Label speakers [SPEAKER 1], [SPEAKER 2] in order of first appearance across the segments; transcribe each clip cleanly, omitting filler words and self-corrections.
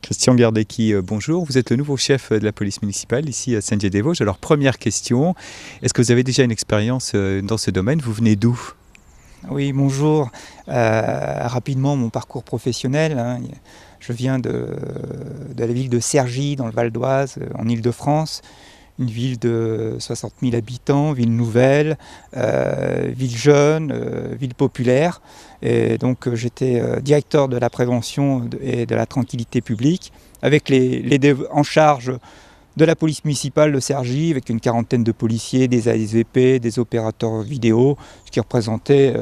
[SPEAKER 1] Christian Gardecki, bonjour. Vous êtes le nouveau chef de la police municipale ici à Saint-Dié-des-Vosges. Alors première question, est-ce que vous avez déjà une expérience dans ce domaine? Vous venez d'où?
[SPEAKER 2] Oui, bonjour. Rapidement, mon parcours professionnel, hein. Je viens de la ville de Cergy, dans le Val d'Oise, en Île-de-France. Une ville de 60 000 habitants, ville nouvelle, ville jeune, ville populaire. Et donc j'étais directeur de la prévention et de la tranquillité publique, avec en charge de la police municipale de Cergy, avec une quarantaine de policiers, des ASVP, des opérateurs vidéo, ce qui représentait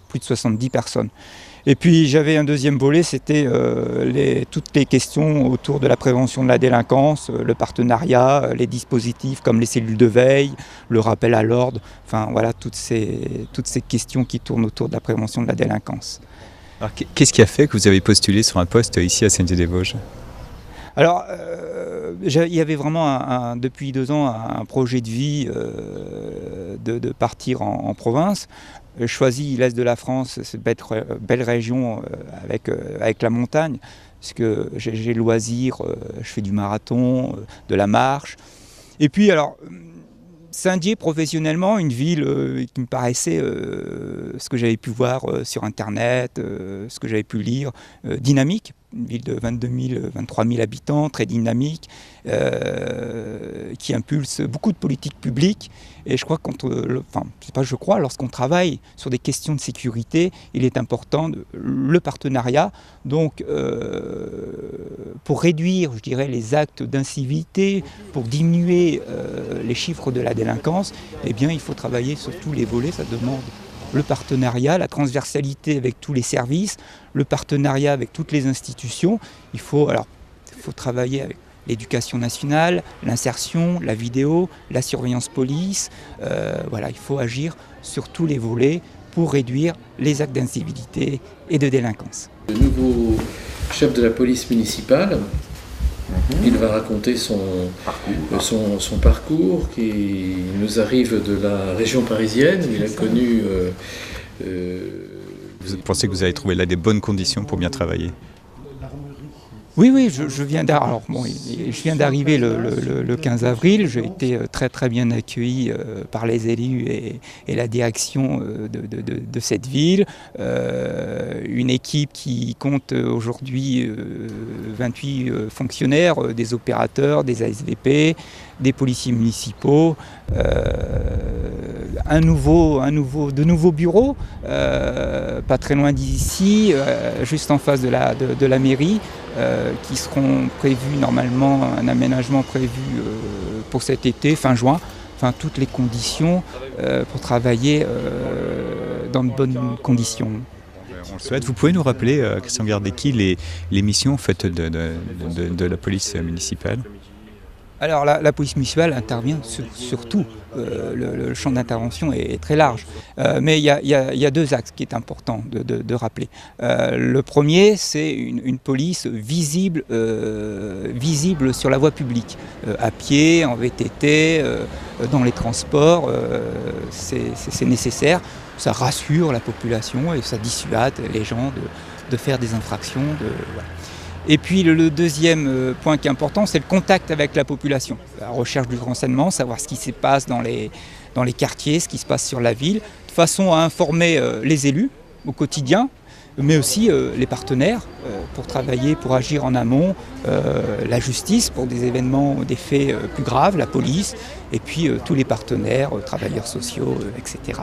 [SPEAKER 2] plus de 70 personnes. Et puis j'avais un deuxième volet, c'était toutes les questions autour de la prévention de la délinquance, le partenariat, les dispositifs comme les cellules de veille, le rappel à l'ordre, enfin voilà, toutes ces questions qui tournent autour de la prévention de la délinquance.
[SPEAKER 1] Alors qu'est-ce qui a fait que vous avez postulé sur un poste ici à Saint-Dié-des-Vosges?
[SPEAKER 2] Alors, il y avait vraiment depuis 2 ans un projet de vie de partir en province. Je choisis l'Est de la France, cette belle région avec la montagne, parce que j'ai le loisir, je fais du marathon, de la marche. Et puis alors, Saint-Dié professionnellement, une ville qui me paraissait, ce que j'avais pu voir sur internet, ce que j'avais pu lire, dynamique. Une ville de 22 000, 23 000 habitants, très dynamique, qui impulse beaucoup de politiques publiques. Et je crois lorsqu'on travaille sur des questions de sécurité, il est important le partenariat. Donc, pour réduire, je dirais, les actes d'incivilité, pour diminuer les chiffres de la délinquance, eh bien, il faut travailler sur tous les volets. Ça demande le partenariat, la transversalité avec tous les services, le partenariat avec toutes les institutions. Il faut travailler avec l'éducation nationale, l'insertion, la vidéo, la surveillance police. Il faut agir sur tous les volets pour réduire les actes d'incivilité et de délinquance.
[SPEAKER 3] Le nouveau chef de la police municipale, il va raconter son parcours qui nous arrive de la région parisienne. Il a connu...
[SPEAKER 1] Vous pensez que vous avez trouvé là des bonnes conditions pour bien travailler?
[SPEAKER 2] Oui, je viens d'arriver le 15 avril. J'ai été très très bien accueilli par les élus et la direction de cette ville. Une équipe qui compte aujourd'hui 28 fonctionnaires, des opérateurs, des ASVP, des policiers municipaux, de nouveaux bureaux, pas très loin d'ici, juste en face de la mairie. Qui seront prévus normalement, un aménagement prévu pour cet été, fin juin, enfin toutes les conditions pour travailler dans de bonnes conditions.
[SPEAKER 1] On le souhaite. Vous pouvez nous rappeler, Christian Gardecki, les missions en fait, de la police municipale?
[SPEAKER 2] Alors la police municipale intervient sur tout. Le champ d'intervention est très large. Mais il y a 2 axes qui est important de rappeler. Le premier, c'est une police visible sur la voie publique, à pied, en VTT, dans les transports. C'est nécessaire. Ça rassure la population et ça dissuade les gens de faire des infractions. Voilà. Et puis le deuxième point qui est important, c'est le contact avec la population. La recherche du renseignement, savoir ce qui se passe dans les quartiers, ce qui se passe sur la ville, de façon à informer les élus au quotidien, mais aussi les partenaires pour travailler, pour agir en amont, la justice pour des événements, des faits plus graves, la police, et puis tous les partenaires, travailleurs sociaux, etc.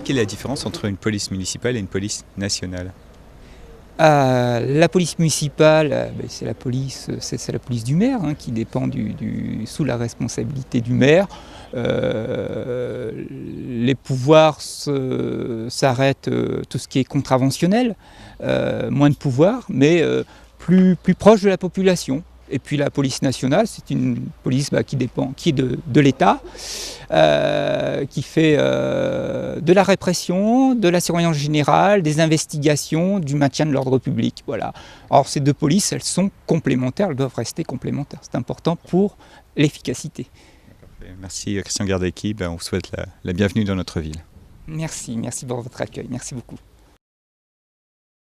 [SPEAKER 1] Quelle est la différence entre une police municipale et une police nationale?
[SPEAKER 2] La police municipale, c'est la police du maire, hein, qui dépend sous la responsabilité du maire. Les pouvoirs s'arrêtent, tout ce qui est contraventionnel, moins de pouvoirs, mais plus proche de la population. Et puis la police nationale, c'est une police qui est de l'État, qui fait de la répression, de la surveillance générale, des investigations, du maintien de l'ordre public. Voilà. Alors ces 2 polices, elles sont complémentaires, elles doivent rester complémentaires. C'est important pour l'efficacité.
[SPEAKER 1] Merci Christian Gardecki, on vous souhaite la bienvenue dans notre ville.
[SPEAKER 2] Merci pour votre accueil, merci beaucoup.